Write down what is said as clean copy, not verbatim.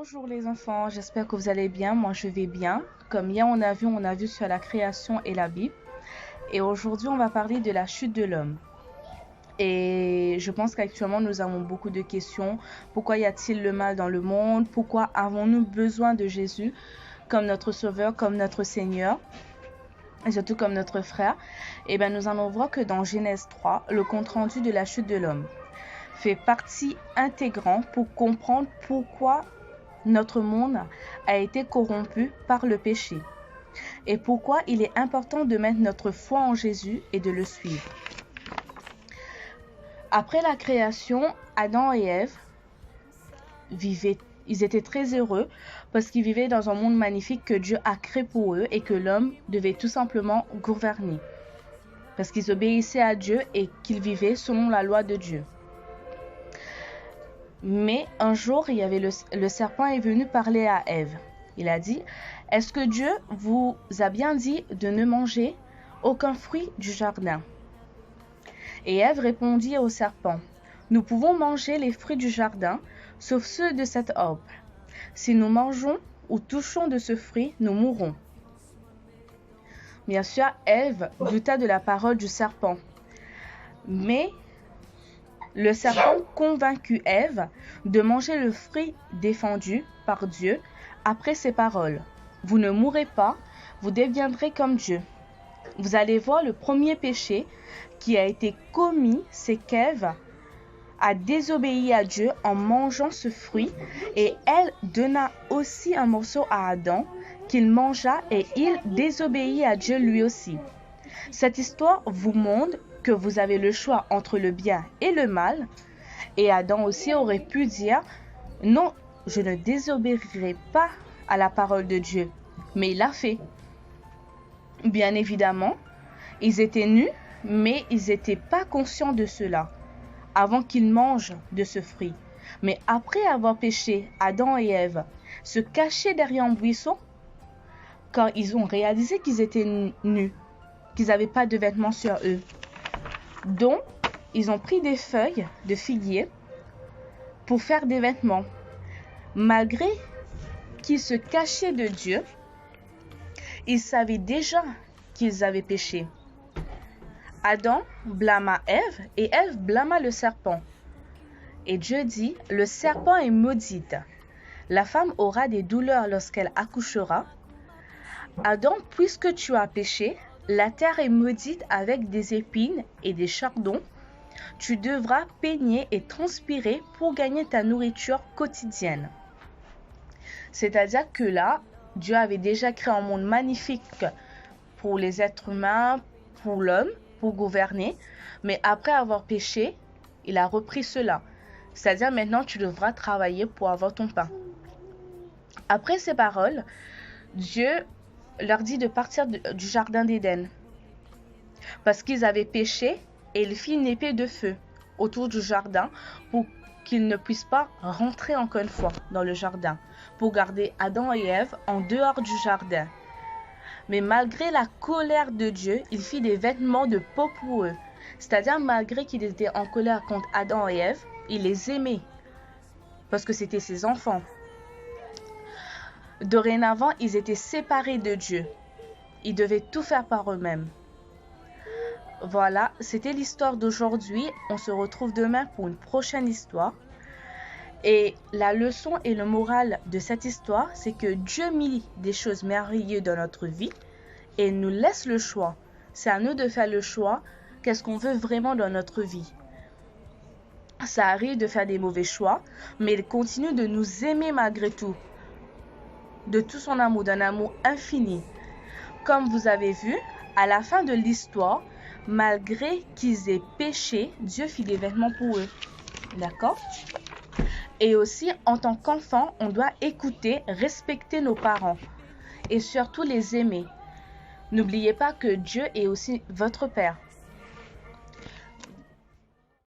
Bonjour les enfants, j'espère que vous allez bien. Moi je vais bien. Comme hier on a vu sur la création et la Bible. Et aujourd'hui on va parler de la chute de l'homme. Et je pense qu'actuellement nous avons beaucoup de questions. Pourquoi y a-t-il le mal dans le monde? Pourquoi avons-nous besoin de Jésus comme notre sauveur, comme notre Seigneur? Et surtout comme notre frère? Et bien nous allons voir que dans Genèse 3, le compte-rendu de la chute de l'homme fait partie intégrante pour comprendre pourquoi notre monde a été corrompu par le péché et pourquoi il est important de mettre notre foi en Jésus et de le suivre. Après la création, Adam et Ève ils étaient très heureux parce qu'ils vivaient dans un monde magnifique que Dieu a créé pour eux et que l'homme devait tout simplement gouverner parce qu'ils obéissaient à Dieu et qu'ils vivaient selon la loi de Dieu. Mais un jour, le serpent est venu parler à Ève. Il a dit, « Est-ce que Dieu vous a bien dit de ne manger aucun fruit du jardin ?» Et Ève répondit au serpent, « Nous pouvons manger les fruits du jardin, sauf ceux de cet arbre. Si nous mangeons ou touchons de ce fruit, nous mourrons. » Bien sûr, Ève douta de la parole du serpent. Mais le serpent convaincut Ève de manger le fruit défendu par Dieu après ces paroles. « Vous ne mourrez pas, vous deviendrez comme Dieu. » Vous allez voir le premier péché qui a été commis, c'est qu'Ève a désobéi à Dieu en mangeant ce fruit et elle donna aussi un morceau à Adam qu'il mangea et il désobéit à Dieu lui aussi. Cette histoire vous montre que vous avez le choix entre le bien et le mal. Et Adam aussi aurait pu dire « Non, je ne désobéirai pas à la parole de Dieu. » Mais il l'a fait. Bien évidemment, ils étaient nus, mais ils n'étaient pas conscients de cela avant qu'ils mangent de ce fruit. Mais après avoir péché, Adam et Ève se cachaient derrière un buisson quand ils ont réalisé qu'ils étaient nus, qu'ils n'avaient pas de vêtements sur eux. Donc, ils ont pris des feuilles de figuier pour faire des vêtements. Malgré qu'ils se cachaient de Dieu, ils savaient déjà qu'ils avaient péché. Adam blâma Ève et Ève blâma le serpent. Et Dieu dit, « Le serpent est maudite. La femme aura des douleurs lorsqu'elle accouchera. Adam, puisque tu as péché, la terre est maudite avec des épines et des chardons. Tu devras peigner et transpirer pour gagner ta nourriture quotidienne. » C'est-à-dire que là, Dieu avait déjà créé un monde magnifique pour les êtres humains, pour l'homme, pour gouverner. Mais après avoir péché, il a repris cela. C'est-à-dire maintenant, tu devras travailler pour avoir ton pain. Après ces paroles, Dieu leur dit de partir du jardin d'Éden parce qu'ils avaient péché et il fit une épée de feu autour du jardin pour qu'ils ne puissent pas rentrer encore une fois dans le jardin, pour garder Adam et Ève en dehors du jardin. Mais malgré la colère de Dieu, il fit des vêtements de peau pour eux. C'est-à-dire malgré qu'il était en colère contre Adam et Ève, il les aimait parce que c'était ses enfants. Dorénavant, ils étaient séparés de Dieu. Ils devaient tout faire par eux-mêmes. Voilà, c'était l'histoire d'aujourd'hui. On se retrouve demain pour une prochaine histoire. Et la leçon et le moral de cette histoire, c'est que Dieu mit des choses merveilleuses dans notre vie et nous laisse le choix. C'est à nous de faire le choix. Qu'est-ce qu'on veut vraiment dans notre vie? Ça arrive de faire des mauvais choix, mais il continue de nous aimer malgré tout. De tout son amour, d'un amour infini. Comme vous avez vu, à la fin de l'histoire, malgré qu'ils aient péché, Dieu fit des vêtements pour eux. D'accord? Et aussi, en tant qu'enfant, on doit écouter, respecter nos parents et surtout les aimer. N'oubliez pas que Dieu est aussi votre Père.